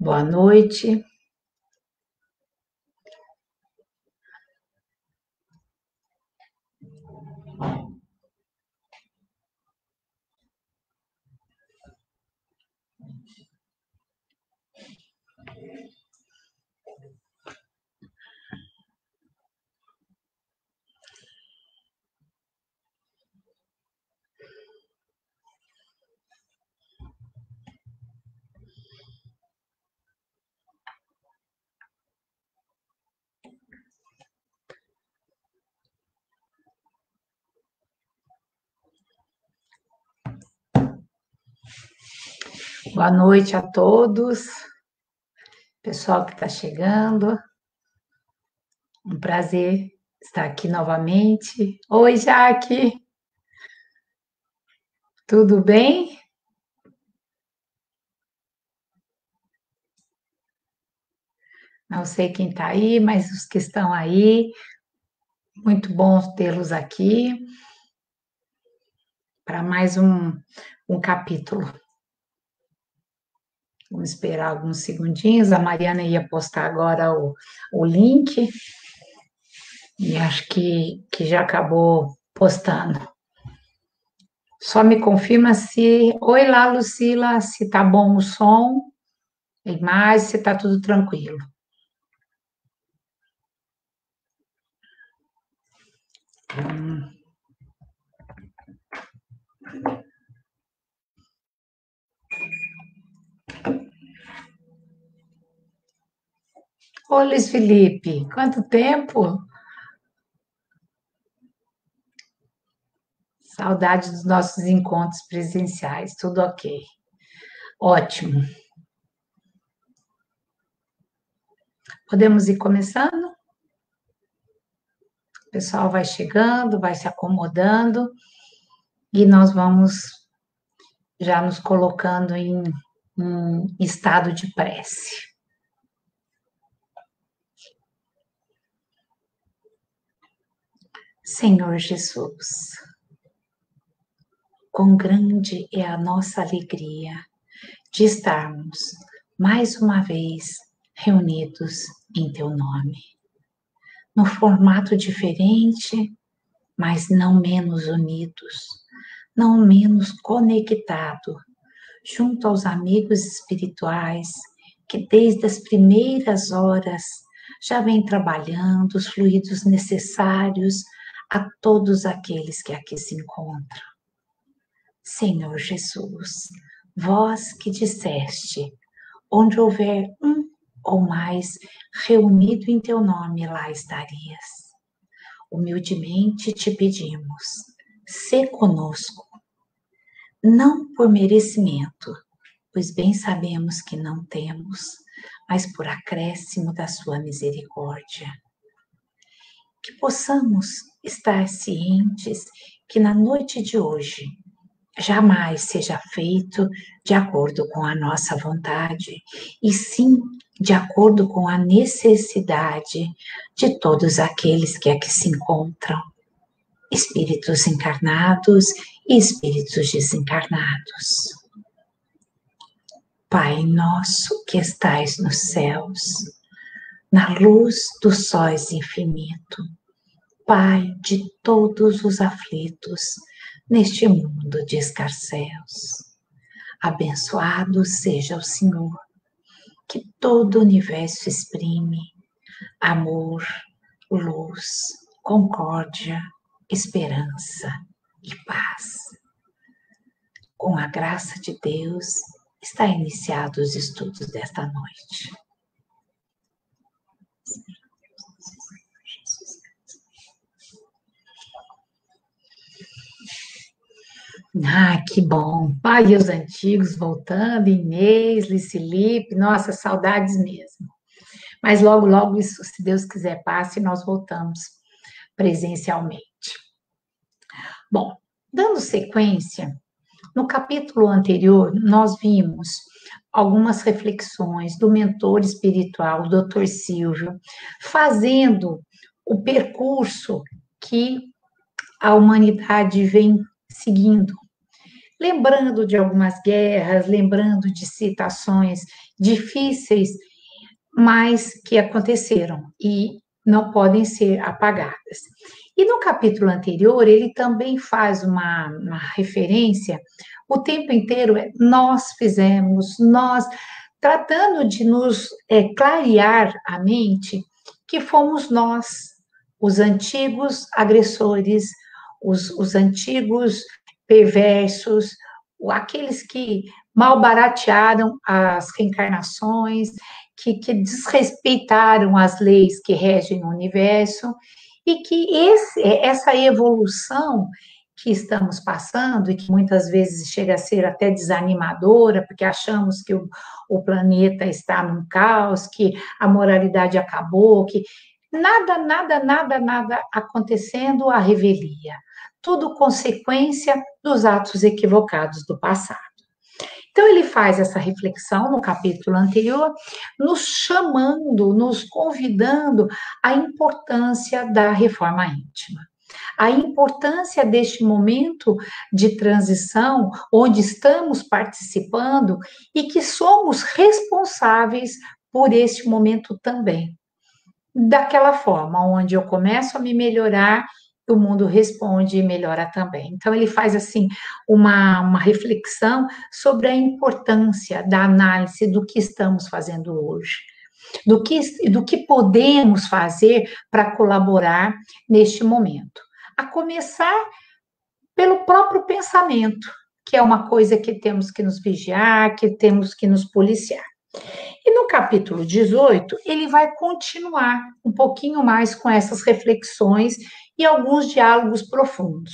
Boa noite. Boa noite a todos, pessoal que está chegando. Um prazer estar aqui novamente. Oi, Jaque, tudo bem? Não sei quem está aí, mas os que estão aí, muito bom tê-los aqui para mais um capítulo. Vamos esperar alguns segundinhos. A Mariana ia postar agora o link e acho que já acabou postando. Só me confirma se... Oi lá, Lucila, se tá bom o som, a imagem, se tá tudo tranquilo. Ô, Luiz Felipe, quanto tempo? Saudade dos nossos encontros presenciais, tudo ok. Ótimo. Podemos ir começando? O pessoal vai chegando, vai se acomodando e nós vamos já nos colocando em estado de prece. Senhor Jesus, quão grande é a nossa alegria de estarmos mais uma vez reunidos em Teu nome, num formato diferente, mas não menos unidos, não menos conectados, junto aos amigos espirituais que desde as primeiras horas já vêm trabalhando os fluidos necessários a todos aqueles que aqui se encontram. Senhor Jesus, vós que disseste, onde houver um ou mais reunido em teu nome, lá estarias. Humildemente te pedimos, sê conosco, não por merecimento, pois bem sabemos que não temos, mas por acréscimo da sua misericórdia. Que possamos estar cientes que na noite de hoje jamais seja feito de acordo com a nossa vontade, e sim de acordo com a necessidade de todos aqueles que aqui se encontram, espíritos encarnados e espíritos desencarnados. Pai nosso que estais nos céus, na luz dos sóis infinito, Pai de todos os aflitos, neste mundo de escarcéus. Abençoado seja o Senhor, que todo o universo exprime amor, luz, concórdia, esperança e paz. Com a graça de Deus, está iniciado os estudos desta noite. Ah, que bom. Pai, os antigos voltando, Inês, Licilipe, nossa, saudades mesmo. Mas logo, logo, isso, se Deus quiser, passe e nós voltamos presencialmente. Bom, dando sequência, no capítulo anterior, nós vimos algumas reflexões do mentor espiritual, o Dr. Silvio, fazendo o percurso que a humanidade vem seguindo, lembrando de algumas guerras, lembrando de situações difíceis, mas que aconteceram e não podem ser apagadas. E no capítulo anterior, ele também faz uma referência, o tempo inteiro é nós fizemos, nós, tratando de nos clarear a mente que fomos nós, os antigos agressores, os antigos perversos, aqueles que malbaratearam as reencarnações, que desrespeitaram as leis que regem o universo, e que essa evolução que estamos passando, e que muitas vezes chega a ser até desanimadora, porque achamos que o planeta está num caos, que a moralidade acabou, que nada acontecendo à revelia. Tudo consequência dos atos equivocados do passado. Então, ele faz essa reflexão no capítulo anterior, nos chamando, nos convidando à importância da reforma íntima. A importância deste momento de transição, onde estamos participando e que somos responsáveis por este momento também. Daquela forma, onde eu começo a me melhorar, o mundo responde e melhora também. Então, ele faz, assim, uma reflexão sobre a importância da análise do que estamos fazendo hoje, do que podemos fazer para colaborar neste momento. A começar pelo próprio pensamento, que é uma coisa que temos que nos vigiar, que temos que nos policiar. E no capítulo 18, ele vai continuar um pouquinho mais com essas reflexões e alguns diálogos profundos.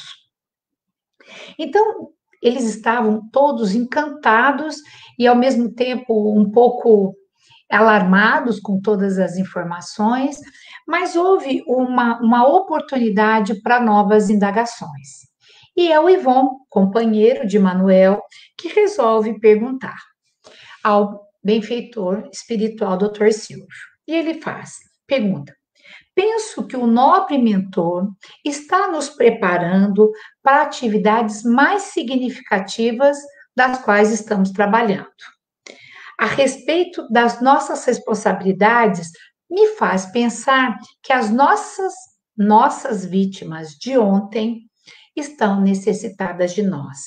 Então, eles estavam todos encantados e, ao mesmo tempo, um pouco alarmados com todas as informações, mas houve uma oportunidade para novas indagações. E é o Yvon, companheiro de Manuel, que resolve perguntar ao benfeitor espiritual Dr. Silvio. E ele pergunta: penso que o nobre mentor está nos preparando para atividades mais significativas das quais estamos trabalhando. A respeito das nossas responsabilidades, me faz pensar que as nossas vítimas de ontem estão necessitadas de nós,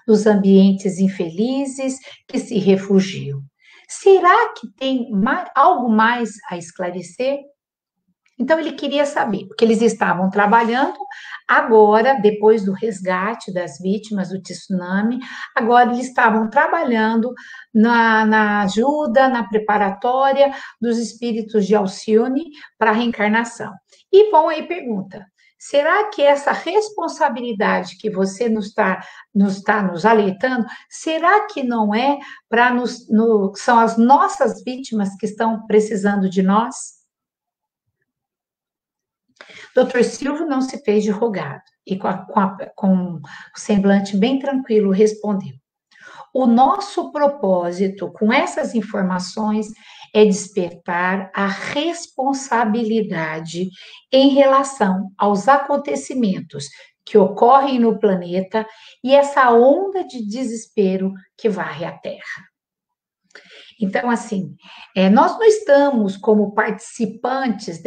dos ambientes infelizes que se refugiam. Será que tem algo mais a esclarecer? Então, ele queria saber, porque eles estavam trabalhando agora, depois do resgate das vítimas do tsunami, agora eles estavam trabalhando na ajuda, na preparatória dos espíritos de Alcione para a reencarnação. E vão aí pergunta: será que essa responsabilidade que você nos alertando, será que não é para são as nossas vítimas que estão precisando de nós? Doutor Silvio não se fez de rogado e com o semblante bem tranquilo respondeu: o nosso propósito com essas informações é despertar a responsabilidade em relação aos acontecimentos que ocorrem no planeta e essa onda de desespero que varre a Terra. Então, assim, nós não estamos como participantes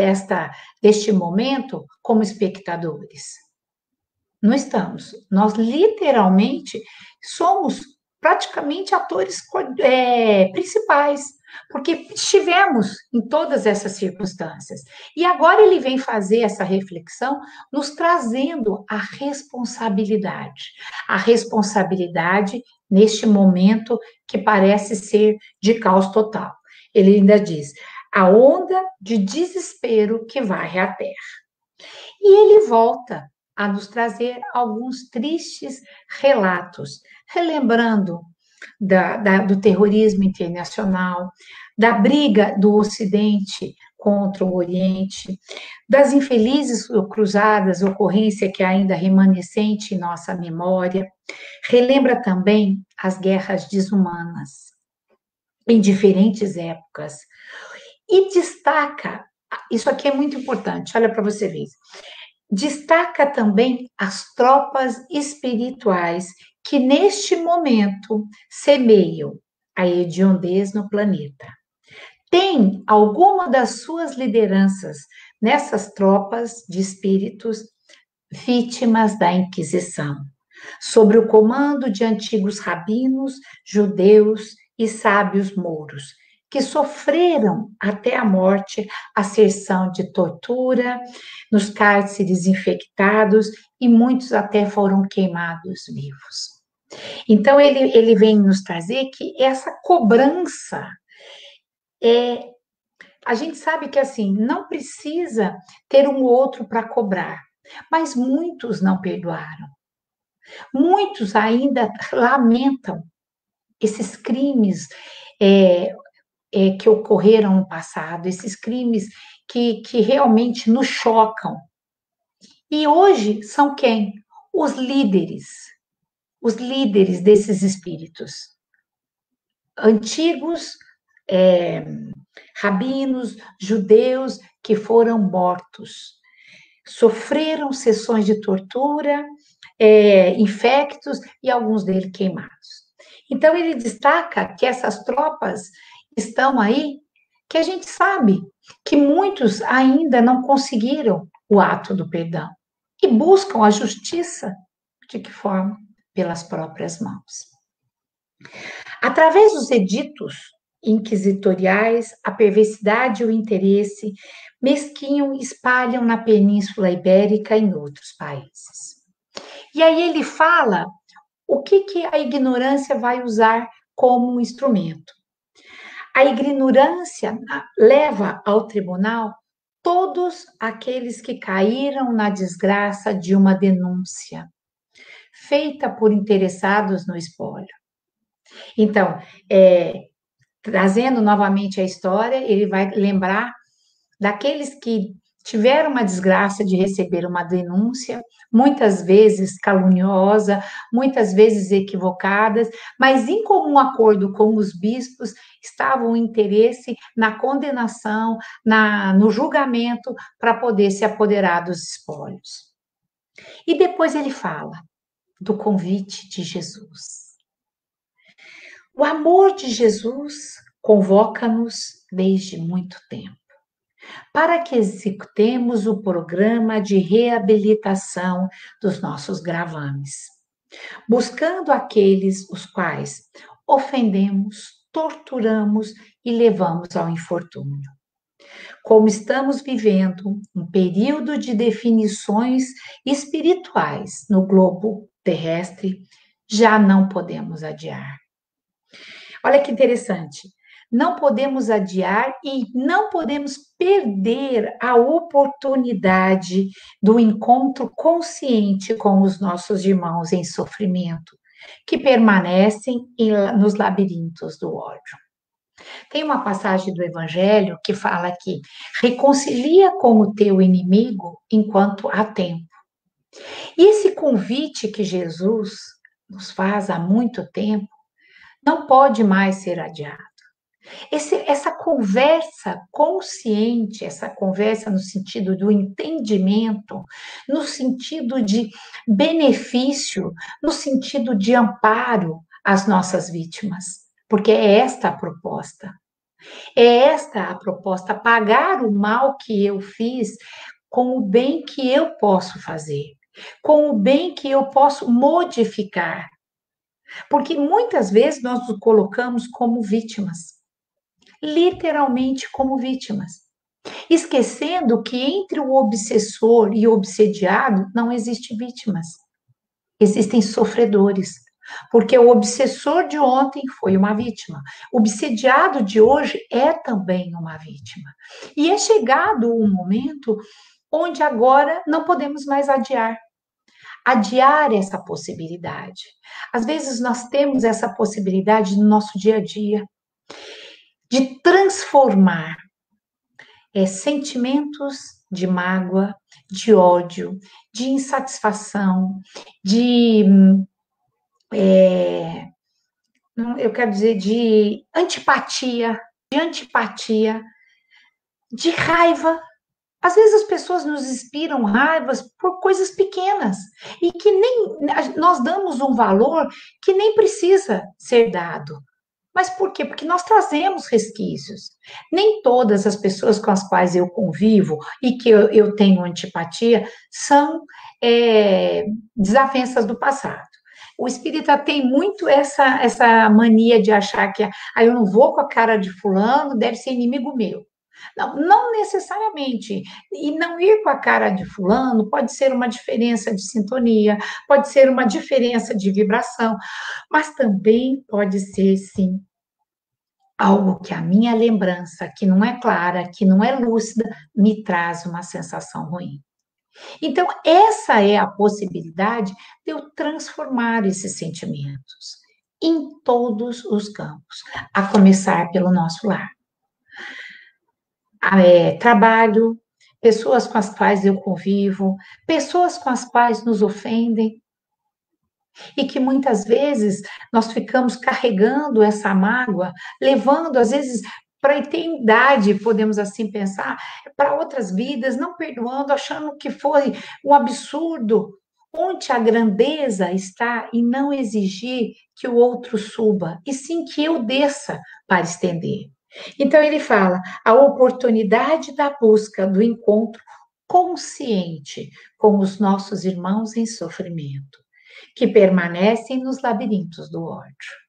deste momento como espectadores. Não estamos. Nós, literalmente, somos praticamente atores principais, porque estivemos em todas essas circunstâncias. E agora ele vem fazer essa reflexão, nos trazendo a responsabilidade neste momento que parece ser de caos total. Ele ainda diz: a onda de desespero que varre a Terra. E ele volta a nos alguns tristes relatos, relembrando do terrorismo internacional, da briga do Ocidente contra o Oriente, das infelizes cruzadas, ocorrência que é ainda remanescente em nossa memória. Relembra também as guerras desumanas em diferentes épocas e destaca, isso aqui é muito importante, olha para você ver, destaca também as tropas espirituais que neste momento semeiam a hediondez no planeta. Tem alguma das suas lideranças nessas tropas de espíritos vítimas da Inquisição, sob o comando de antigos rabinos, judeus e sábios mouros, que sofreram até a morte a serção de tortura nos cárceres infectados e muitos até foram queimados vivos. Então, ele vem nos trazer que essa cobrança a gente sabe que assim, não precisa ter um outro para cobrar, mas muitos não perdoaram. Muitos ainda lamentam esses crimes que ocorreram no passado, esses crimes que realmente nos chocam. E hoje são quem? Os líderes desses espíritos. Antigos rabinos, judeus que foram mortos, sofreram sessões de tortura, infectos e alguns deles queimados. Então, ele destaca que essas tropas estão aí, que a gente sabe que muitos ainda não conseguiram o ato do perdão e buscam a justiça. De que forma? Pelas próprias mãos. Através dos editos inquisitoriais, a perversidade e o interesse mesquinho espalham na Península Ibérica e em outros países. E aí ele fala o que a ignorância vai usar como um instrumento. A ignorância leva ao tribunal todos aqueles que caíram na desgraça de uma denúncia feita por interessados no espólio. Então, trazendo novamente a história, ele vai lembrar daqueles que tiveram uma desgraça de receber uma denúncia, muitas vezes caluniosa, muitas vezes equivocadas, mas em comum acordo com os bispos, estava o interesse na condenação, no julgamento, para poder se apoderar dos espólios. E depois ele fala do convite de Jesus. O amor de Jesus convoca-nos desde muito tempo, para que executemos o programa de reabilitação dos nossos gravames, buscando aqueles os quais ofendemos, torturamos e levamos ao infortúnio. Como estamos vivendo um período de definições espirituais no globo terrestre, já não podemos adiar. Olha que interessante. Não podemos adiar e não podemos perder a oportunidade do encontro consciente com os nossos irmãos em sofrimento, que permanecem nos labirintos do ódio. Tem uma passagem do Evangelho que fala que reconcilia com o teu inimigo enquanto há tempo. E esse convite que Jesus nos faz há muito tempo não pode mais ser adiado. Essa conversa consciente, essa conversa no sentido do entendimento, no sentido de benefício, no sentido de amparo às nossas vítimas, porque é esta a proposta. É esta a proposta, pagar o mal que eu fiz com o bem que eu posso fazer, com o bem que eu posso modificar. Porque muitas vezes nós nos colocamos como vítimas, literalmente como vítimas, esquecendo que entre o obsessor e o obsediado não existe vítimas, existem sofredores, porque o obsessor de ontem foi uma vítima, o obsediado de hoje é também uma vítima. E é chegado um momento onde agora não podemos mais adiar essa possibilidade. Às vezes nós temos essa possibilidade no nosso dia a dia de transformar sentimentos de mágoa, de ódio, de insatisfação, eu quero dizer, de antipatia, de raiva Às vezes as pessoas nos inspiram raivas por coisas pequenas e que nem nós damos um valor que nem precisa ser dado. Mas por quê? Porque nós trazemos resquícios. Nem todas as pessoas com as quais eu convivo e que eu tenho antipatia são desavenças do passado. O espírita tem muito essa mania de achar que eu não vou com a cara de fulano, deve ser inimigo meu. Não, não necessariamente. E não ir com a cara de fulano pode ser uma diferença de sintonia, pode ser uma diferença de vibração, mas também pode ser, sim, algo que a minha lembrança, que não é clara, que não é lúcida, me traz uma sensação ruim. Então, essa é a possibilidade de eu transformar esses sentimentos em todos os campos, a começar pelo nosso lar. Trabalho, pessoas com as quais eu convivo, pessoas com as quais nos ofendem, e que muitas vezes nós ficamos carregando essa mágoa, levando, às vezes, para a eternidade, podemos assim pensar, para outras vidas, não perdoando, achando que foi um absurdo. Onde a grandeza está em não exigir que o outro suba, e sim que eu desça para estender. Então, ele fala a oportunidade da busca do encontro consciente com os nossos irmãos em sofrimento, que permanecem nos labirintos do ódio.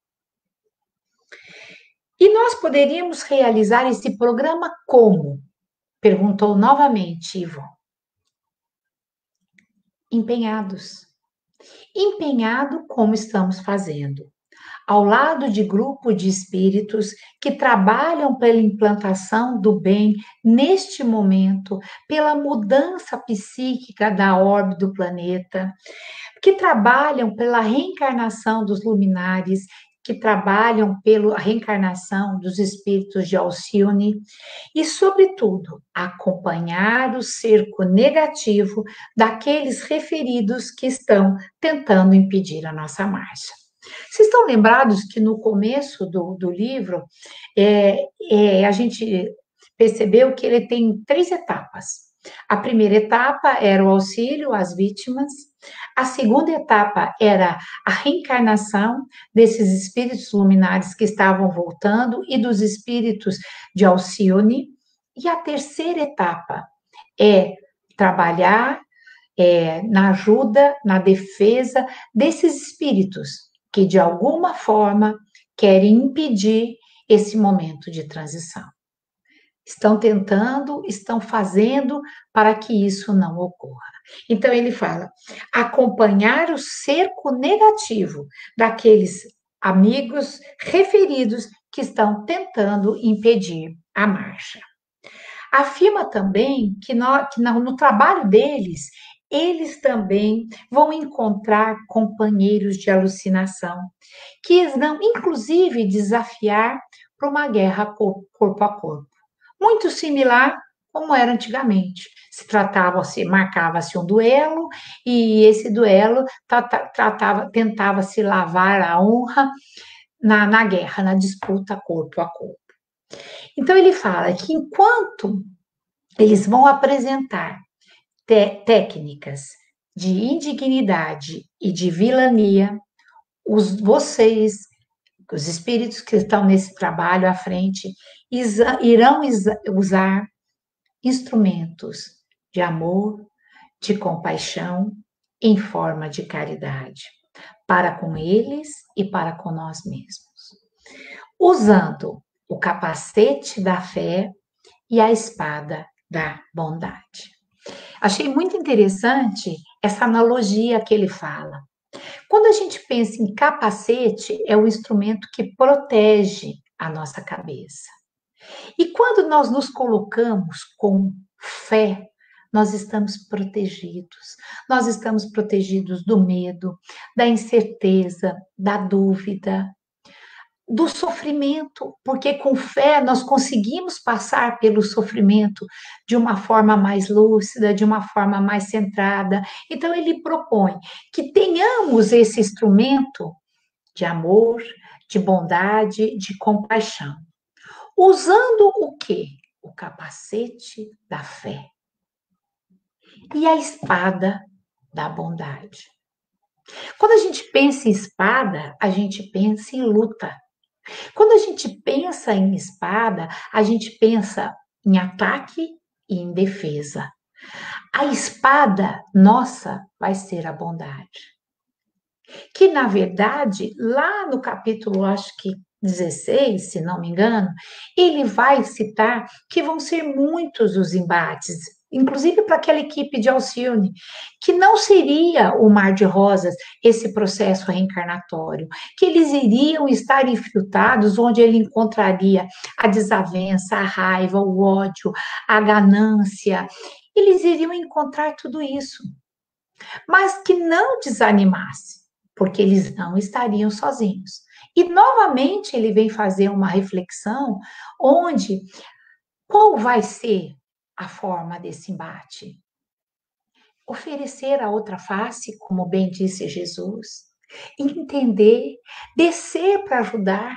E nós poderíamos realizar esse programa como? Perguntou novamente Ivon. Empenhados. Empenhado como estamos fazendo, ao lado de grupo de espíritos que trabalham pela implantação do bem neste momento, pela mudança psíquica da órbita do planeta, que trabalham pela reencarnação dos luminares, que trabalham pela reencarnação dos espíritos de Alcione e, sobretudo, acompanhar o cerco negativo daqueles referidos que estão tentando impedir a nossa marcha. Vocês estão lembrados que no começo do livro a gente percebeu que ele tem 3 etapas. A primeira etapa era o auxílio às vítimas, a segunda etapa era a reencarnação desses espíritos luminares que estavam voltando e dos espíritos de Alcione, e a terceira etapa é trabalhar na ajuda, na defesa desses espíritos que, de alguma forma, querem impedir esse momento de transição. Estão tentando, estão fazendo para que isso não ocorra. Então, ele fala: acompanhar o cerco negativo daqueles amigos referidos que estão tentando impedir a marcha. Afirma também que no trabalho deles, eles também vão encontrar companheiros de alucinação, que vão, inclusive, desafiar para uma guerra corpo a corpo. Muito similar como era antigamente. Marcava-se um duelo, e esse duelo tentava se lavar a honra na guerra, na disputa corpo a corpo. Então, ele fala que enquanto eles vão apresentar técnicas de indignidade e de vilania, vocês, os espíritos que estão nesse trabalho à frente, irão usar instrumentos de amor, de compaixão, em forma de caridade, para com eles e para com nós mesmos, usando o capacete da fé e a espada da bondade. Achei muito interessante essa analogia que ele fala. Quando a gente pensa em capacete, é o instrumento que protege a nossa cabeça. E quando nós nos colocamos com fé, nós estamos protegidos. Nós estamos protegidos do medo, da incerteza, da dúvida, do sofrimento, porque com fé nós conseguimos passar pelo sofrimento de uma forma mais lúcida, de uma forma mais centrada. Então, ele propõe que tenhamos esse instrumento de amor, de bondade, de compaixão. Usando o quê? O capacete da fé. e a espada da bondade. Quando a gente pensa em espada, a gente pensa em luta. Quando a gente pensa em espada, a gente pensa em ataque e em defesa. A espada nossa vai ser a bondade. Que, na verdade, lá no capítulo, acho que 16, se não me engano, ele vai citar que vão ser muitos os embates, inclusive para aquela equipe de Alcione, que não seria o mar de rosas esse processo reencarnatório, que eles iriam estar infiltrados onde ele encontraria a desavença, a raiva, o ódio, a ganância, eles iriam encontrar tudo isso, mas que não desanimasse, porque eles não estariam sozinhos. E novamente ele vem fazer uma reflexão onde qual vai ser a forma desse embate? Oferecer a outra face, como bem disse Jesus, entender, descer para ajudar.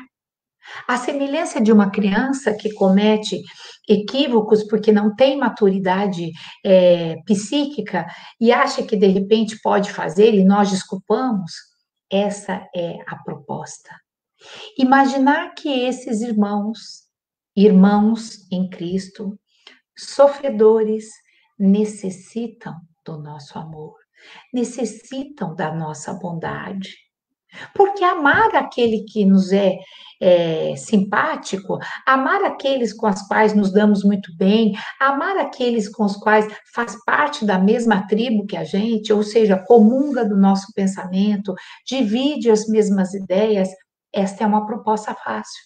A semelhança de uma criança que comete equívocos porque não tem maturidade psíquica e acha que de repente pode fazer e nós desculpamos, essa é a proposta. Imaginar que esses irmãos em Cristo, sofredores, necessitam do nosso amor, necessitam da nossa bondade. Porque amar aquele que nos é simpático, amar aqueles com os quais nos damos muito bem, amar aqueles com os quais faz parte da mesma tribo que a gente, ou seja, comunga do nosso pensamento, divide as mesmas ideias, esta é uma proposta fácil.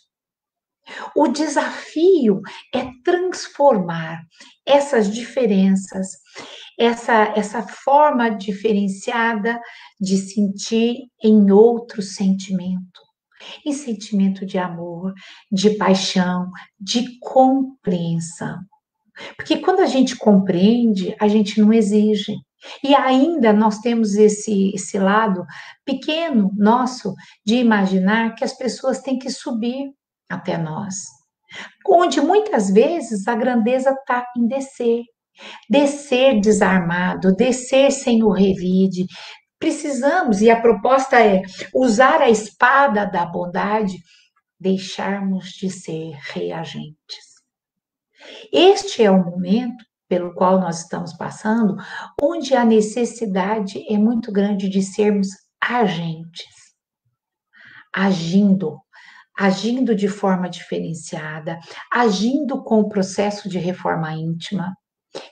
O desafio é transformar essas diferenças, essa forma diferenciada de sentir em outro sentimento, em sentimento de amor, de paixão, de compreensão. Porque quando a gente compreende, a gente não exige. E ainda nós temos esse lado pequeno nosso de imaginar que as pessoas têm que subir até nós. Onde muitas vezes a grandeza está em descer. Descer desarmado, descer sem o revide. Precisamos, e a proposta é usar a espada da bondade, deixarmos de ser reagentes. Este é o momento pelo qual nós estamos passando, onde a necessidade é muito grande de sermos agentes, agindo de forma diferenciada, agindo com o processo de reforma íntima,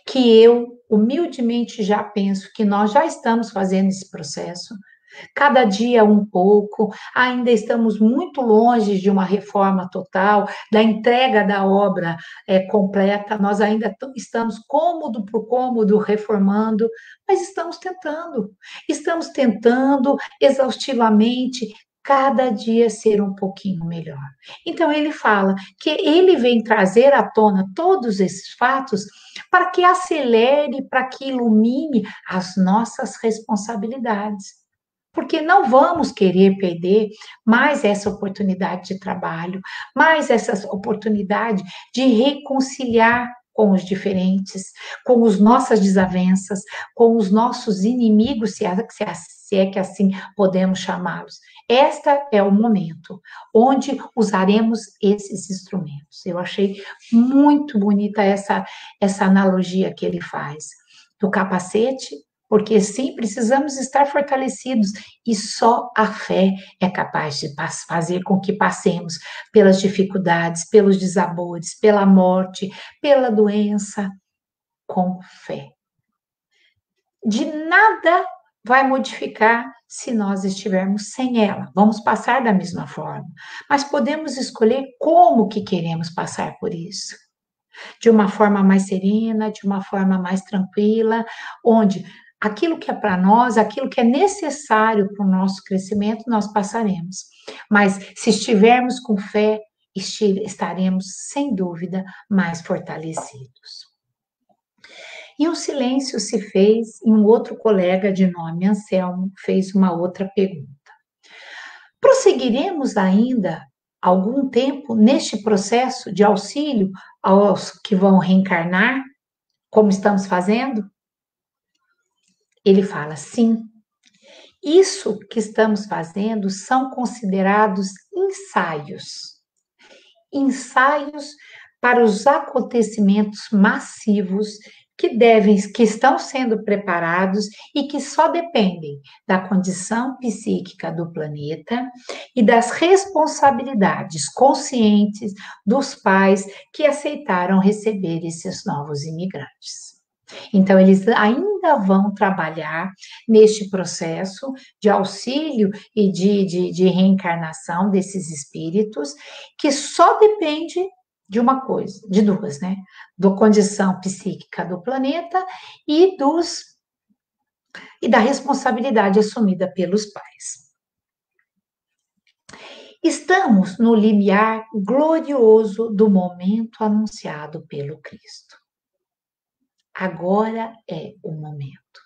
que eu humildemente já penso que nós já estamos fazendo esse processo, cada dia um pouco, ainda estamos muito longe de uma reforma total, da entrega da obra completa, nós ainda estamos cômodo por cômodo reformando, mas estamos tentando exaustivamente cada dia ser um pouquinho melhor. Então ele fala que ele vem trazer à tona todos esses fatos para que acelere, para que ilumine as nossas responsabilidades. Porque não vamos querer perder mais essa oportunidade de trabalho, mais essa oportunidade de reconciliar com os diferentes, com as nossas desavenças, com os nossos inimigos, se é que assim podemos chamá-los. Este é o momento onde usaremos esses instrumentos. Eu achei muito bonita essa analogia que ele faz do capacete, porque sim, precisamos estar fortalecidos e só a fé é capaz de fazer com que passemos pelas dificuldades, pelos desabores, pela morte, pela doença, com fé. De nada vai modificar se nós estivermos sem ela. Vamos passar da mesma forma, mas podemos escolher como que queremos passar por isso. De uma forma mais serena, de uma forma mais tranquila, onde aquilo que é para nós, aquilo que é necessário para o nosso crescimento, nós passaremos. Mas se estivermos com fé, estaremos, sem dúvida, mais fortalecidos. E um silêncio se fez e um outro colega de nome Anselmo fez uma outra pergunta. Prosseguiremos ainda algum tempo neste processo de auxílio aos que vão reencarnar, como estamos fazendo? ele fala: sim, isso que estamos fazendo são considerados ensaios. Ensaios para os acontecimentos massivos que estão sendo preparados e que só dependem da condição psíquica do planeta e das responsabilidades conscientes dos pais que aceitaram receber esses novos imigrantes. Então, eles ainda vão trabalhar neste processo de auxílio e de reencarnação desses espíritos, que só depende de uma coisa, de duas, né? Da condição psíquica do planeta e da responsabilidade assumida pelos pais. Estamos no limiar glorioso do momento anunciado pelo Cristo. Agora é o momento.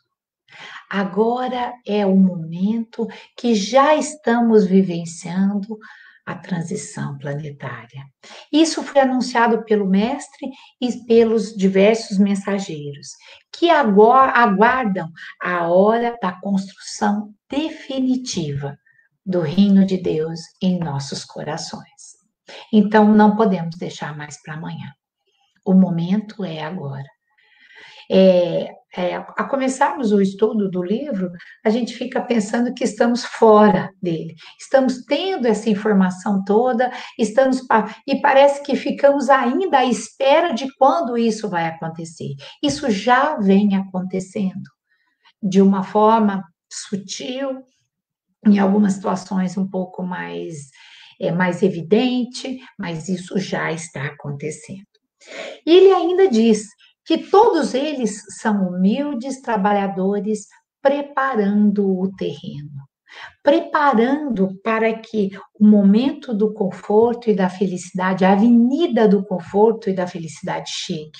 Agora é o momento que já estamos vivenciando a transição planetária. Isso foi anunciado pelo Mestre e pelos diversos mensageiros, que agora aguardam a hora da construção definitiva do reino de Deus em nossos corações. Então, não podemos deixar mais para amanhã. O momento é agora. A começarmos o estudo do livro, a gente fica pensando que estamos fora dele, estamos tendo essa informação toda, e parece que ficamos ainda à espera de quando isso vai acontecer. Isso já vem acontecendo, de uma forma sutil, em algumas situações um pouco mais evidente, mas isso já está acontecendo. E ele ainda diz que todos eles são humildes trabalhadores preparando o terreno, preparando para que o momento do conforto e da felicidade, a avenida do conforto e da felicidade chegue,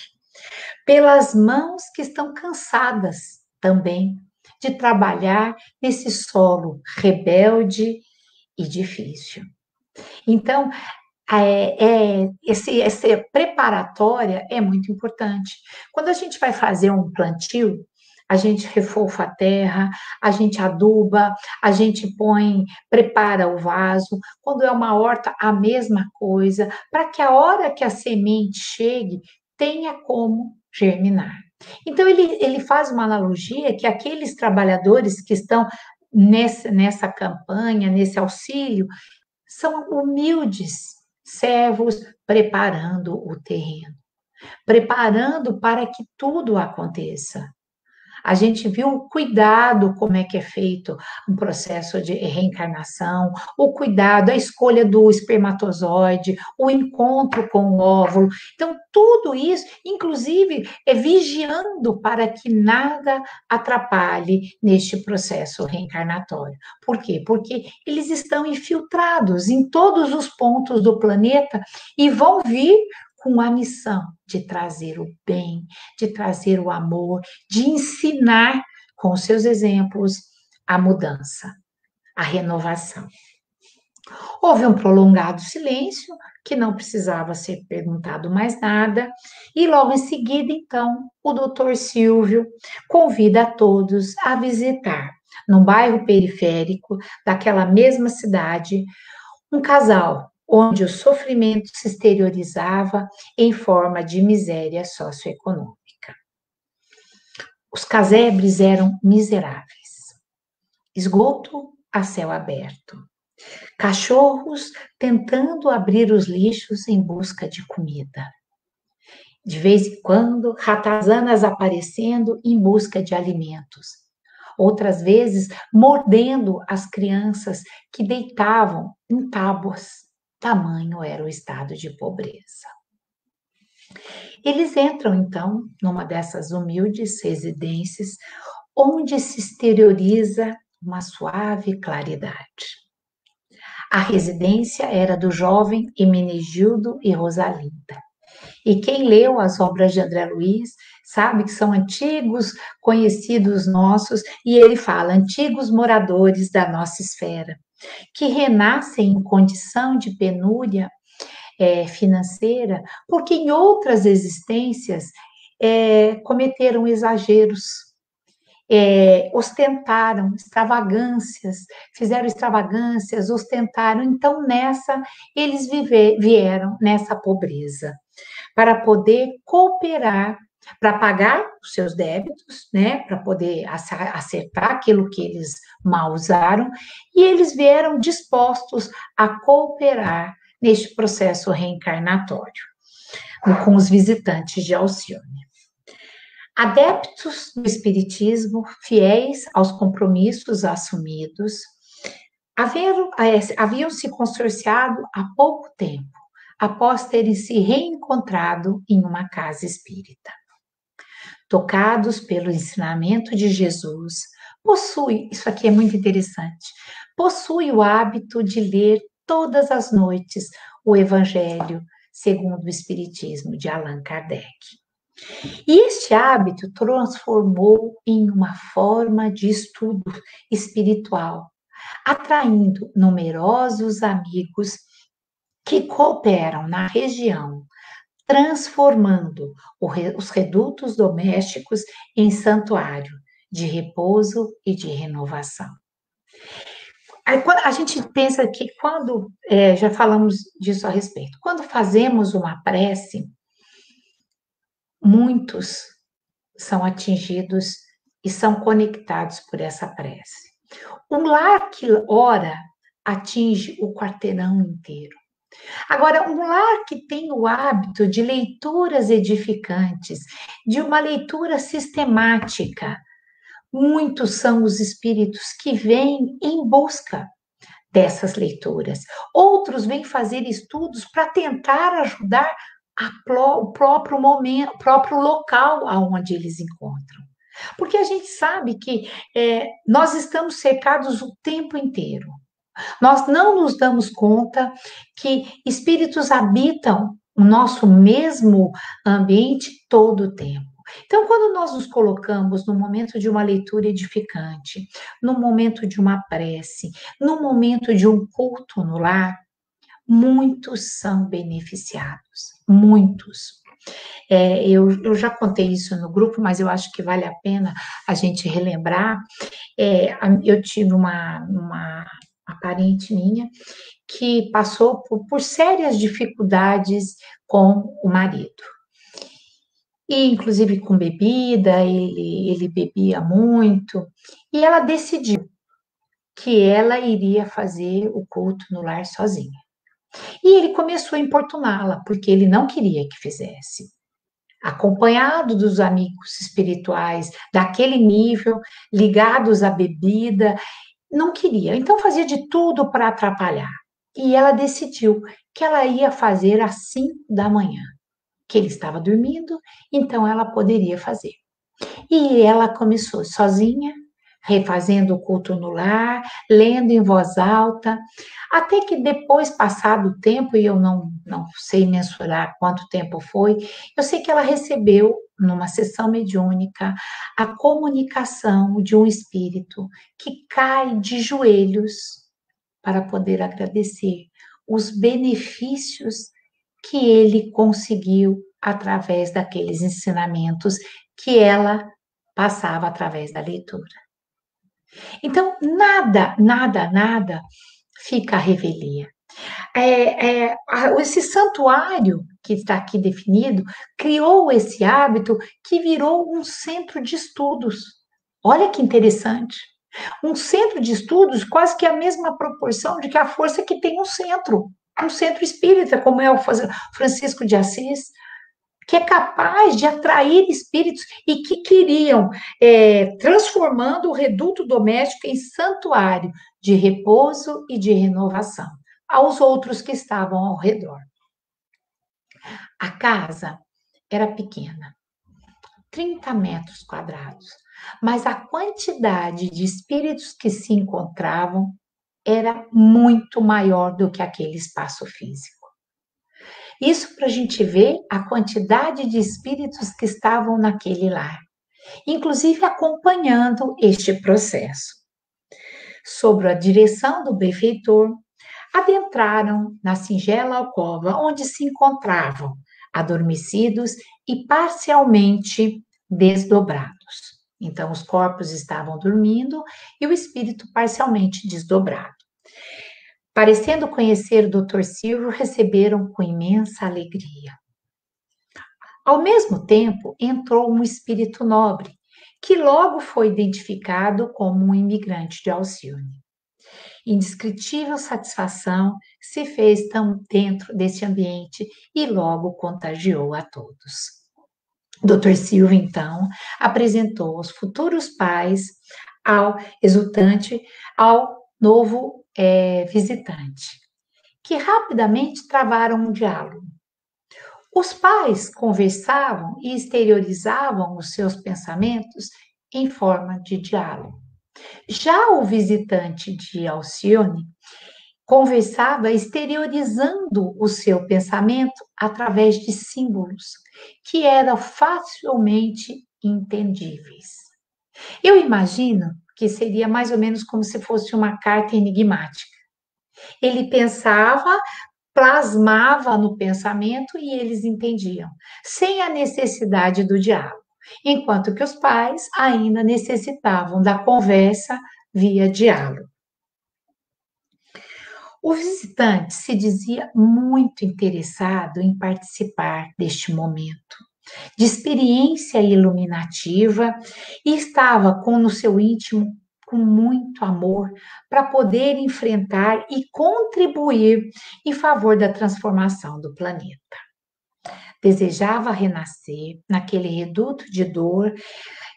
pelas mãos que estão cansadas também de trabalhar nesse solo rebelde e difícil. Então, essa preparatória é muito importante. Quando a gente vai fazer um plantio, a gente refolfa a terra, a gente aduba, a gente prepara o vaso. Quando é uma horta, a mesma coisa, para que a hora que a semente chegue, tenha como germinar. Então, ele faz uma analogia que aqueles trabalhadores que estão nessa campanha, nesse auxílio, são humildes servos preparando o terreno, preparando para que tudo aconteça. A gente viu o cuidado, como é que é feito um processo de reencarnação, o cuidado, a escolha do espermatozoide, o encontro com o óvulo. Então, tudo isso, inclusive, é vigiando para que nada atrapalhe neste processo reencarnatório. Por quê? Porque eles estão infiltrados em todos os pontos do planeta e vão vir com a missão de trazer o bem, de trazer o amor, de ensinar com seus exemplos a mudança, a renovação. Houve um prolongado silêncio, que não precisava ser perguntado mais nada, e logo em seguida, então, o doutor Silvio convida a todos a visitar, num bairro periférico daquela mesma cidade, um casal onde o sofrimento se exteriorizava em forma de miséria socioeconômica. Os casebres eram miseráveis, esgoto a céu aberto, cachorros tentando abrir os lixos em busca de comida. De vez em quando, ratazanas aparecendo em busca de alimentos. Outras vezes, mordendo as crianças que deitavam em tábuas. Tamanho era o estado de pobreza. Eles entram, então, numa dessas humildes residências, onde se exterioriza uma suave claridade. A residência era do jovem Hermenegildo e Rosalinda. E quem leu as obras de André Luiz sabe que são antigos conhecidos nossos, e ele fala, antigos moradores da nossa esfera, que renascem em condição de penúria financeira, porque em outras existências cometeram exageros ostentaram extravagâncias, fizeram extravagâncias, ostentaram. Então, eles vieram nessa pobreza, para poder cooperar, para pagar os seus débitos, né, para poder acertar aquilo que eles mal usaram, e eles vieram dispostos a cooperar neste processo reencarnatório, com os visitantes de Alcione. Adeptos do Espiritismo, fiéis aos compromissos assumidos, haviam se consorciado há pouco tempo, após terem se reencontrado em uma casa espírita. Tocados pelo ensinamento de Jesus, isso aqui é muito interessante, possui o hábito de ler todas as noites o Evangelho segundo o Espiritismo de Allan Kardec. E este hábito transformou em uma forma de estudo espiritual, atraindo numerosos amigos que cooperam na região, transformando os redutos domésticos em santuário de repouso e de renovação. A gente pensa que já falamos disso a respeito, quando fazemos uma prece, muitos são atingidos e são conectados por essa prece. Um lar que ora atinge o quarteirão inteiro. Agora, um lar que tem o hábito de leituras edificantes, de uma leitura sistemática, muitos são os espíritos que vêm em busca dessas leituras. Outros vêm fazer estudos para tentar ajudar o próprio momento, o próprio local aonde eles encontram. Porque a gente sabe que nós estamos cercados o tempo inteiro. Nós não nos damos conta que espíritos habitam o nosso mesmo ambiente todo o tempo. Então, quando nós nos colocamos no momento de uma leitura edificante, no momento de uma prece, no momento de um culto no lar, muitos são beneficiados, muitos. Eu já contei isso no grupo, mas eu acho que vale a pena a gente relembrar. Eu tive uma parente minha que passou por sérias dificuldades com o marido. E, inclusive, com bebida, ele bebia muito, e ela decidiu que ela iria fazer o culto no lar sozinha. E ele começou a importuná-la, porque ele não queria que fizesse. Acompanhado dos amigos espirituais, daquele nível, ligados à bebida, não queria. Então, fazia de tudo para atrapalhar. E ela decidiu que ela ia fazer às 5 da manhã, que ele estava dormindo, então ela poderia fazer. E ela começou sozinha, refazendo o culto no lar, lendo em voz alta, até que depois, passado o tempo, e eu não sei mensurar quanto tempo foi, eu sei que ela recebeu, numa sessão mediúnica, a comunicação de um espírito que cai de joelhos para poder agradecer os benefícios que ele conseguiu através daqueles ensinamentos que ela passava através da leitura. Então, nada fica à revelia. Esse santuário que está aqui definido criou esse hábito que virou um centro de estudos. Olha que interessante. Um centro de estudos quase que a mesma proporção de que a força que tem um centro espírita, como é o Francisco de Assis, que é capaz de atrair espíritos e que queriam, transformando o reduto doméstico em santuário de repouso e de renovação aos outros que estavam ao redor. A casa era pequena, 30 metros quadrados, mas a quantidade de espíritos que se encontravam era muito maior do que aquele espaço físico. Isso para a gente ver a quantidade de espíritos que estavam naquele lar, inclusive acompanhando este processo. Sob a direção do benfeitor, adentraram na singela alcova onde se encontravam, adormecidos e parcialmente desdobrados. Então, os corpos estavam dormindo e o espírito parcialmente desdobrado. Parecendo conhecer o Dr. Silvio, receberam com imensa alegria. Ao mesmo tempo, entrou um espírito nobre, que logo foi identificado como um imigrante de Alcione. Indescritível satisfação se fez tão dentro desse ambiente e logo contagiou a todos. Dr. Silva, então, apresentou aos futuros pais, ao exultante, ao novo visitante, que rapidamente travaram um diálogo. Os pais conversavam e exteriorizavam os seus pensamentos em forma de diálogo. Já o visitante de Alcione conversava exteriorizando o seu pensamento através de símbolos que eram facilmente entendíveis. Eu imagino que seria mais ou menos como se fosse uma carta enigmática. Ele pensava, plasmava no pensamento e eles entendiam, sem a necessidade do diálogo, enquanto que os pais ainda necessitavam da conversa via diálogo. O visitante se dizia muito interessado em participar deste momento de experiência iluminativa e estava no seu íntimo com muito amor para poder enfrentar e contribuir em favor da transformação do planeta. Desejava renascer naquele reduto de dor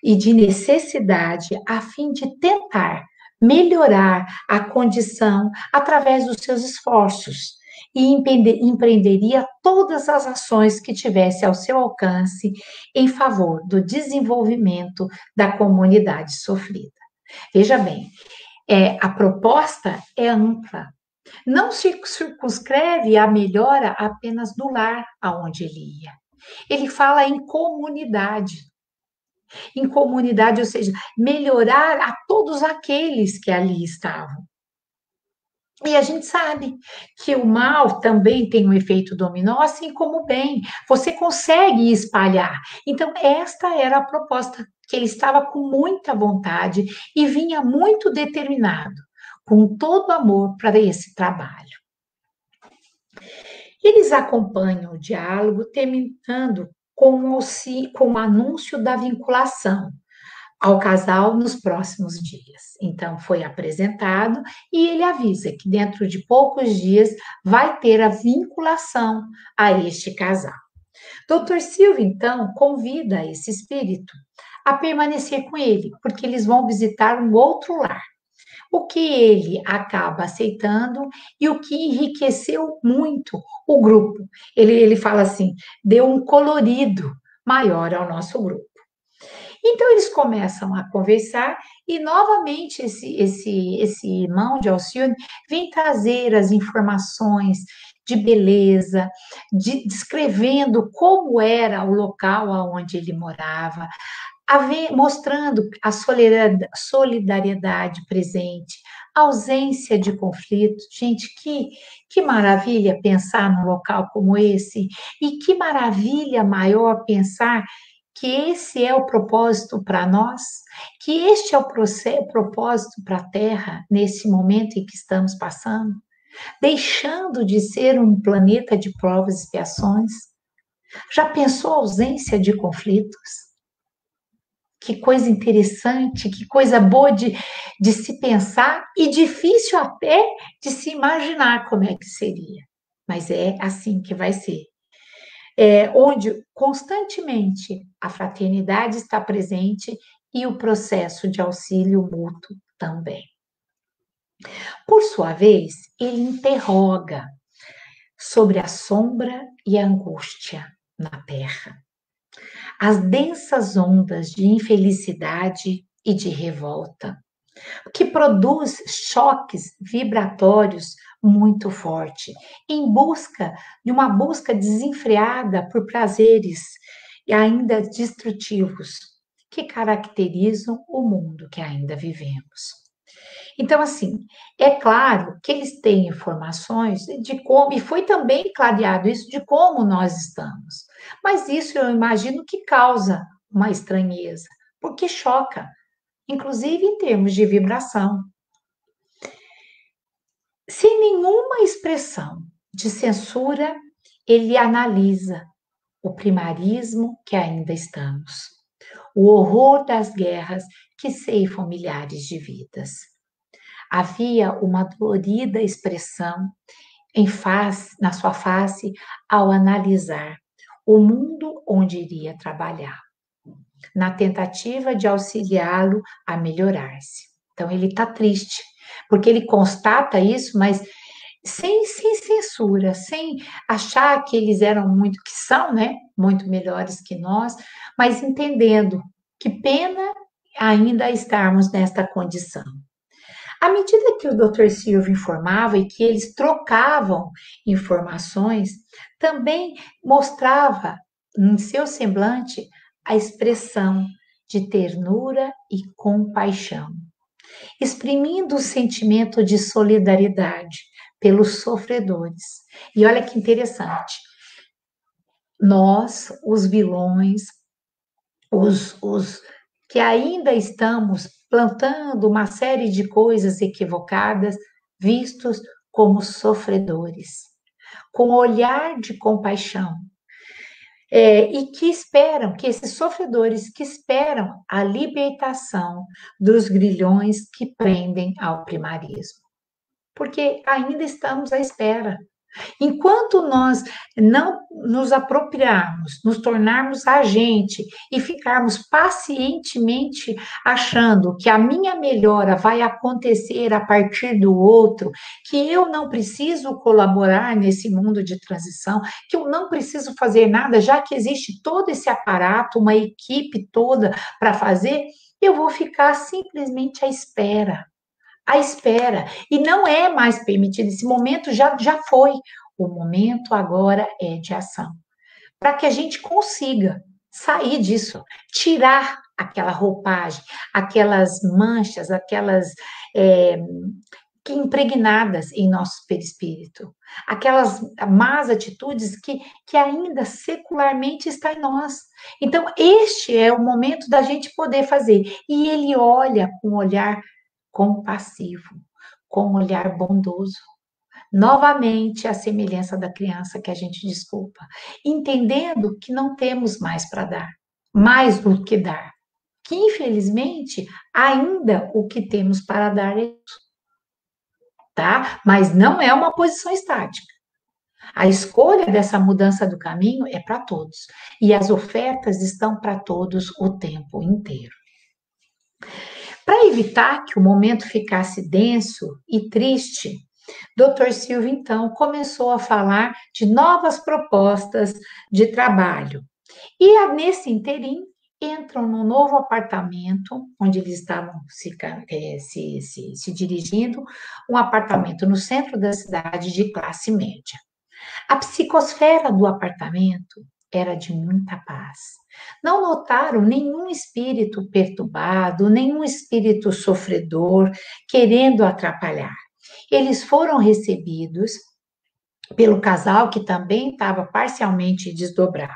e de necessidade a fim de tentar melhorar a condição através dos seus esforços e empreenderia todas as ações que tivesse ao seu alcance em favor do desenvolvimento da comunidade sofrida. Veja bem, a proposta é ampla. Não se circunscreve a melhora apenas do lar aonde ele ia. Ele fala em comunidade, ou seja, melhorar a todos aqueles que ali estavam. E a gente sabe que o mal também tem um efeito dominó, assim como o bem. Você consegue espalhar. Então, esta era a proposta, que ele estava com muita vontade e vinha muito determinado, com todo amor para esse trabalho. Eles acompanham o diálogo, terminando com o anúncio da vinculação ao casal nos próximos dias. Então, foi apresentado e ele avisa que dentro de poucos dias vai ter a vinculação a este casal. Dr. Silva, então, convida esse espírito a permanecer com ele, porque eles vão visitar um outro lar. O que ele acaba aceitando e o que enriqueceu muito o grupo. Ele fala assim, deu um colorido maior ao nosso grupo. Então, eles começam a conversar e, novamente, esse irmão de Alcione vem trazer as informações de beleza, descrevendo como era o local onde ele morava, mostrando a solidariedade presente, a ausência de conflito. Gente, que maravilha pensar num local como esse, e que maravilha maior pensar que esse é o propósito para nós, que este é o propósito para a Terra nesse momento em que estamos passando, deixando de ser um planeta de provas e expiações. Já pensou a ausência de conflitos? Que coisa interessante, que coisa boa de se pensar e difícil até de se imaginar como é que seria. Mas é assim que vai ser. Onde constantemente a fraternidade está presente e o processo de auxílio mútuo também. Por sua vez, ele interroga sobre a sombra e a angústia na Terra, as densas ondas de infelicidade e de revolta, que produz choques vibratórios muito forte, em busca de uma busca desenfreada por prazeres e ainda destrutivos que caracterizam o mundo que ainda vivemos. Então, assim, é claro que eles têm informações de como, e foi também clareado isso, de como nós estamos. Mas isso eu imagino que causa uma estranheza, porque choca, inclusive em termos de vibração. Sem nenhuma expressão de censura, ele analisa o primarismo que ainda estamos, o horror das guerras que ceifam milhares de vidas. Havia uma dolorida expressão na sua face ao analisar o mundo onde iria trabalhar, na tentativa de auxiliá-lo a melhorar-se. Então, ele está triste, porque ele constata isso, mas sem censura, sem achar que eles eram muito, que são, né, muito melhores que nós, mas entendendo que pena ainda estarmos nesta condição. À medida que o Dr. Silva informava e que eles trocavam informações, também mostrava em seu semblante a expressão de ternura e compaixão, exprimindo o sentimento de solidariedade pelos sofredores. E olha que interessante, nós, os vilões, os que ainda estamos plantando uma série de coisas equivocadas, vistos como sofredores, com olhar de compaixão, e que esperam, que esses sofredores que esperam a libertação dos grilhões que prendem ao primarismo. Porque ainda estamos à espera. Enquanto nós não nos apropriarmos, nos tornarmos agente e ficarmos pacientemente achando que a minha melhora vai acontecer a partir do outro, que eu não preciso colaborar nesse mundo de transição, que eu não preciso fazer nada, já que existe todo esse aparato, uma equipe toda para fazer, eu vou ficar simplesmente à espera. À espera. E não é mais permitido. Esse momento já foi. O momento agora é de ação. Para que a gente consiga sair disso, tirar aquela roupagem, aquelas manchas, aquelas que impregnadas em nosso perispírito, aquelas más atitudes que ainda secularmente está em nós. Então, este é o momento da gente poder fazer. E ele olha com um olhar compassivo, com um olhar bondoso. Novamente, a semelhança da criança que a gente desculpa, entendendo que não temos mais para dar, mais do que dar, que infelizmente ainda o que temos para dar é isso, tá? Mas não é uma posição estática. A escolha dessa mudança do caminho é para todos, e as ofertas estão para todos o tempo inteiro. Para evitar que o momento ficasse denso e triste, Dr. Silva, então, começou a falar de novas propostas de trabalho. E nesse interim, entram no novo apartamento, onde eles estavam se dirigindo, um apartamento no centro da cidade de classe média. A psicosfera do apartamento era de muita paz. Não notaram nenhum espírito perturbado, nenhum espírito sofredor querendo atrapalhar. Eles foram recebidos pelo casal que também estava parcialmente desdobrado.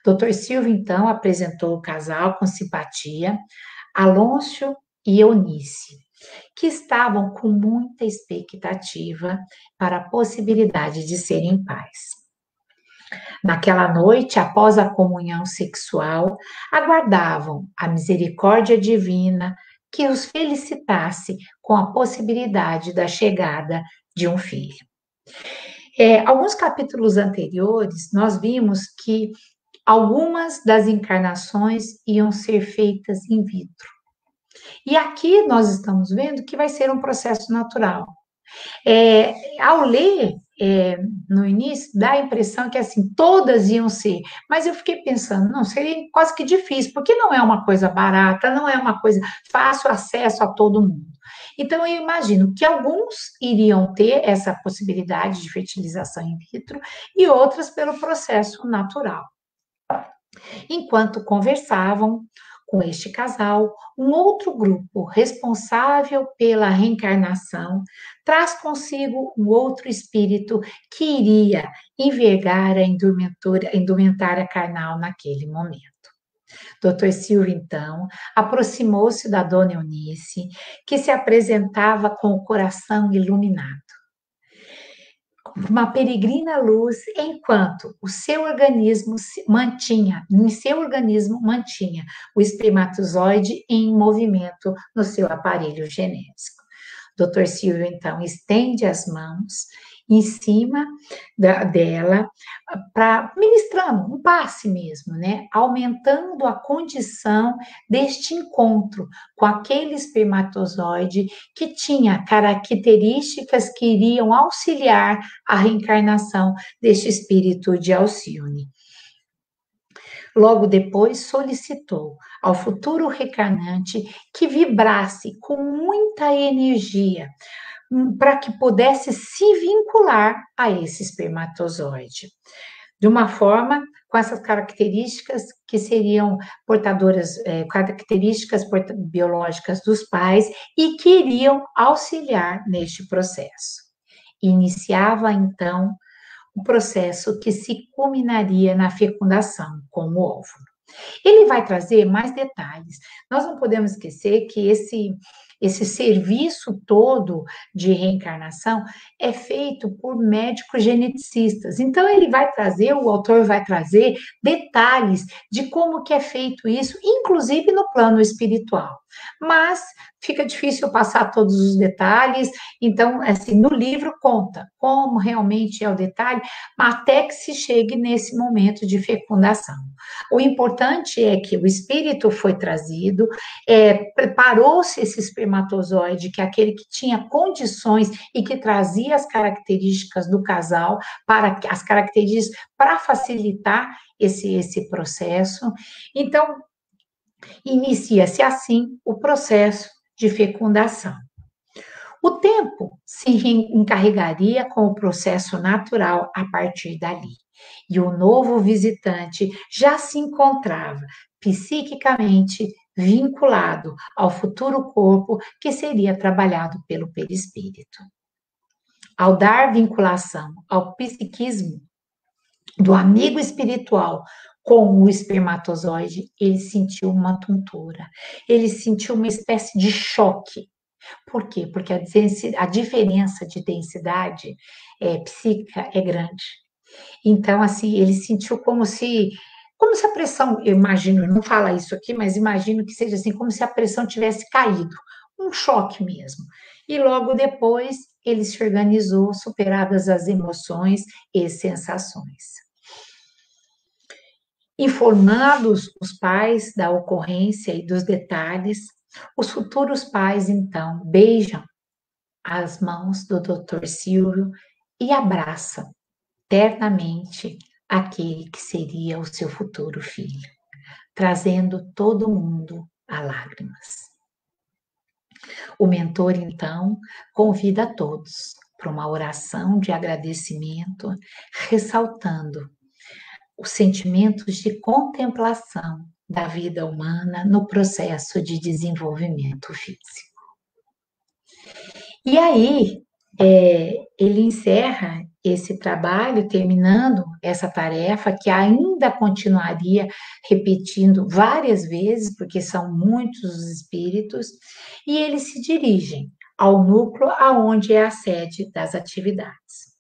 Dr. Silva, então, apresentou o casal com simpatia, Alôncio e Eunice, que estavam com muita expectativa para a possibilidade de serem pais. Naquela noite, após a comunhão sexual, aguardavam a misericórdia divina que os felicitasse com a possibilidade da chegada de um filho. Alguns capítulos anteriores, nós vimos que algumas das encarnações iam ser feitas in vitro. E aqui nós estamos vendo que vai ser um processo natural. Ao ler no início, dá a impressão que assim, todas iam ser, mas eu fiquei pensando, não, seria quase que difícil, porque não é uma coisa barata, não é uma coisa fácil acesso a todo mundo. Então, eu imagino que alguns iriam ter essa possibilidade de fertilização in vitro e outras pelo processo natural. Enquanto conversavam com este casal, um outro grupo responsável pela reencarnação traz consigo um outro espírito que iria envergar a indumentária carnal naquele momento. Dr. Silvio, então, aproximou-se da dona Eunice, que se apresentava com o coração iluminado. Uma peregrina luz, enquanto em seu organismo mantinha o espermatozoide em movimento no seu aparelho genético. Dr. Silvio, então, estende as mãos em cima dela, para ministrando um passe mesmo, né? Aumentando a condição deste encontro com aquele espermatozoide que tinha características que iriam auxiliar a reencarnação deste espírito de Alcione. Logo depois, solicitou ao futuro reencarnante que vibrasse com muita energia para que pudesse se vincular a esse espermatozoide. De uma forma, com essas características que seriam portadoras, características biológicas dos pais e que iriam auxiliar neste processo. Iniciava, então, o processo que se culminaria na fecundação com o óvulo. Ele vai trazer mais detalhes. Nós não podemos esquecer que esse serviço todo de reencarnação é feito por médicos geneticistas. Então, o autor vai trazer detalhes de como que é feito isso, inclusive no plano espiritual. Mas fica difícil passar todos os detalhes, então, assim, no livro conta como realmente é o detalhe, até que se chegue nesse momento de fecundação. O importante é que o espírito foi trazido, preparou-se esse espermatozoide, que é aquele que tinha condições e que trazia as características do casal, para facilitar esse processo. Então, inicia-se assim o processo de fecundação. O tempo se encarregaria com o processo natural a partir dali. E o novo visitante já se encontrava psiquicamente vinculado ao futuro corpo que seria trabalhado pelo perispírito. Ao dar vinculação ao psiquismo do amigo espiritual com o espermatozoide, ele sentiu uma tontura, ele sentiu uma espécie de choque. Por quê? Porque a diferença de densidade psíquica é grande. Então, assim, ele sentiu como se a pressão, eu imagino, não fala isso aqui, mas imagino que seja assim, como se a pressão tivesse caído, um choque mesmo. E logo depois ele se organizou, superadas as emoções e sensações. Informados os pais da ocorrência e dos detalhes, os futuros pais, então, beijam as mãos do Dr. Silvio e abraçam ternamente aquele que seria o seu futuro filho, trazendo todo mundo a lágrimas. O mentor, então, convida a todos para uma oração de agradecimento, ressaltando os sentimentos de contemplação da vida humana no processo de desenvolvimento físico. E aí, ele encerra esse trabalho, terminando essa tarefa, que ainda continuaria repetindo várias vezes, porque são muitos os espíritos, e eles se dirigem ao núcleo aonde é a sede das atividades.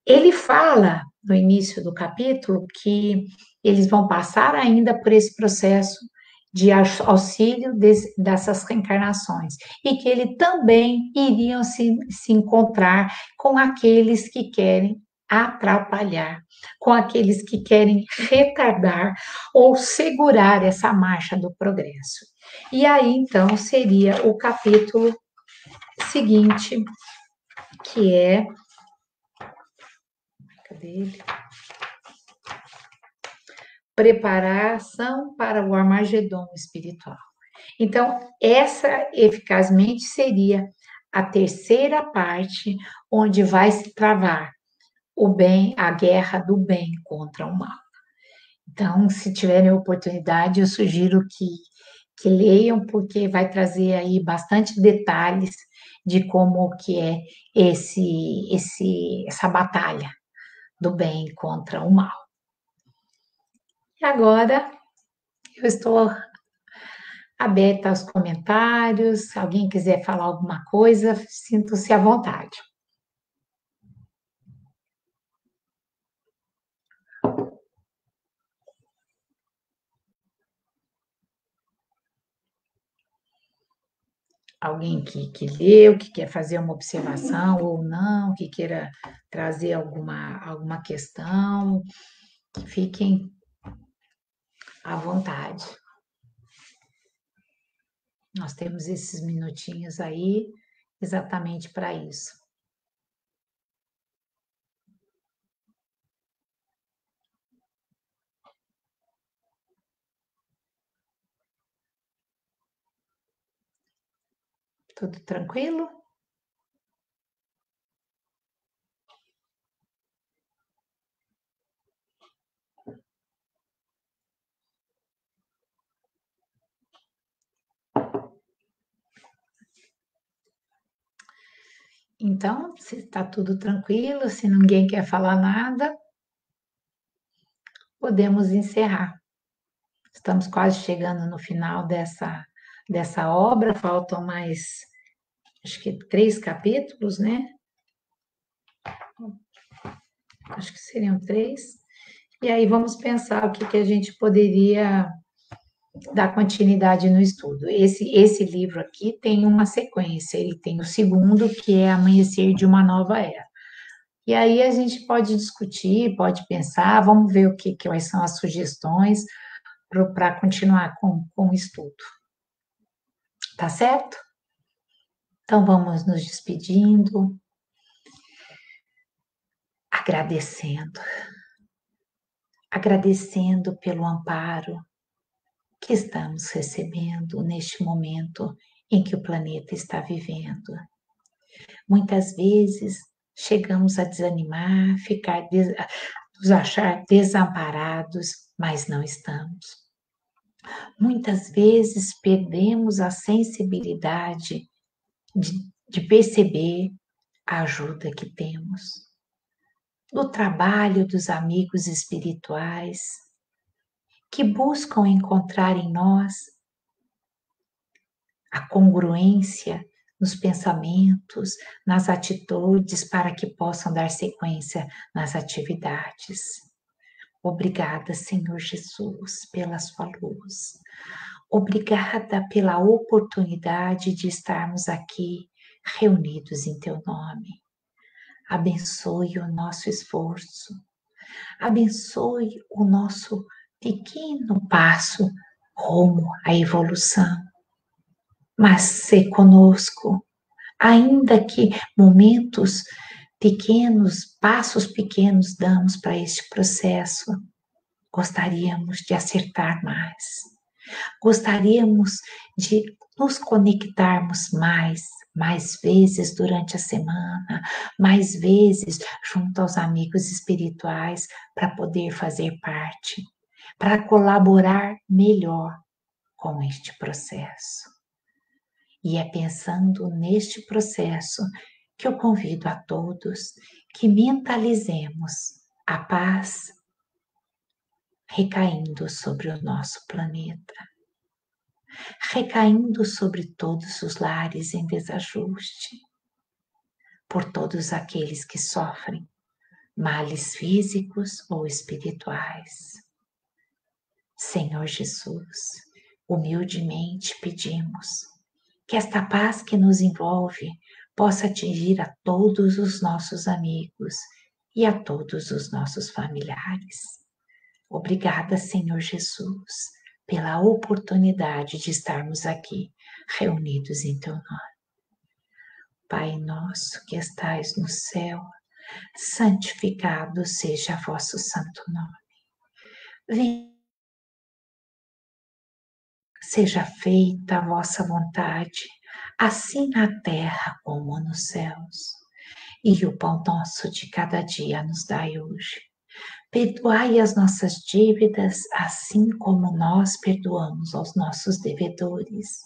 Ele fala, no início do capítulo, que eles vão passar ainda por esse processo de auxílio dessas reencarnações, e que ele também iriam se encontrar com aqueles que querem atrapalhar, com aqueles que querem retardar ou segurar essa marcha do progresso. E aí, então, seria o capítulo seguinte, que é... Cadê ele? Preparação para o Armagedon espiritual. Então, essa eficazmente seria a terceira parte, onde vai se travar a guerra do bem contra o mal. Então, se tiverem oportunidade, eu sugiro que leiam, porque vai trazer aí bastante detalhes de como que é essa batalha do bem contra o mal. agora eu estou aberta aos comentários. Se alguém quiser falar alguma coisa, sinta-se à vontade. Alguém que leu, que quer fazer uma observação ou não, que queira trazer alguma questão, fiquem à vontade. Nós temos esses minutinhos aí exatamente para isso. Tudo tranquilo? Então, se está tudo tranquilo, se ninguém quer falar nada, podemos encerrar. Estamos quase chegando no final dessa obra, faltam mais, acho que 3 capítulos, né? Acho que seriam 3. E aí vamos pensar o que a gente poderia dar continuidade no estudo. Esse livro aqui tem uma sequência, ele tem o segundo, que é Amanhecer de uma Nova Era. E aí a gente pode discutir, pode pensar, vamos ver quais são as sugestões para continuar com o estudo. Tá certo? Então vamos nos despedindo, agradecendo pelo amparo que estamos recebendo neste momento em que o planeta está vivendo. Muitas vezes chegamos a desanimar, nos achar desamparados, mas não estamos. Muitas vezes perdemos a sensibilidade de perceber a ajuda que temos. No trabalho dos amigos espirituais, que buscam encontrar em nós a congruência nos pensamentos, nas atitudes, para que possam dar sequência nas atividades. Obrigada, Senhor Jesus, pela sua luz. Obrigada pela oportunidade de estarmos aqui reunidos em teu nome. Abençoe o nosso esforço. Abençoe o nosso pequeno passo rumo à evolução. Mas se conosco, ainda que momentos pequenos, passos pequenos damos para este processo, gostaríamos de acertar mais. Gostaríamos de nos conectarmos mais vezes durante a semana, mais vezes junto aos amigos espirituais para poder fazer parte, para colaborar melhor com este processo. E é pensando neste processo que eu convido a todos que mentalizemos a paz recaindo sobre o nosso planeta, recaindo sobre todos os lares em desajuste, por todos aqueles que sofrem males físicos ou espirituais. Senhor Jesus, humildemente pedimos que esta paz que nos envolve possa atingir a todos os nossos amigos e a todos os nossos familiares. Obrigada, Senhor Jesus, pela oportunidade de estarmos aqui reunidos em teu nome. Pai nosso que estais no céu, santificado seja vosso santo nome. Seja feita a vossa vontade, assim na terra como nos céus. E o pão nosso de cada dia nos dai hoje. Perdoai as nossas dívidas, assim como nós perdoamos aos nossos devedores.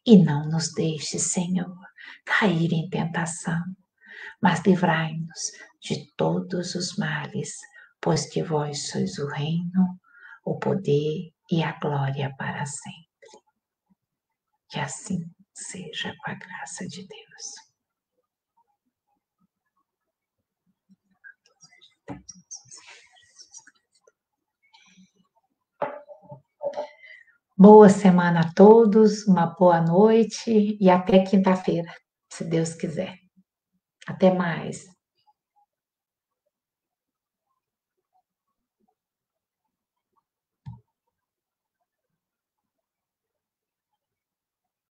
E não nos deixes, Senhor, cair em tentação, mas livrai-nos de todos os males, pois que vós sois o reino, o poder e a glória para sempre. Que assim seja com a graça de Deus. Boa semana a todos, uma boa noite e até quinta-feira, se Deus quiser. Até mais.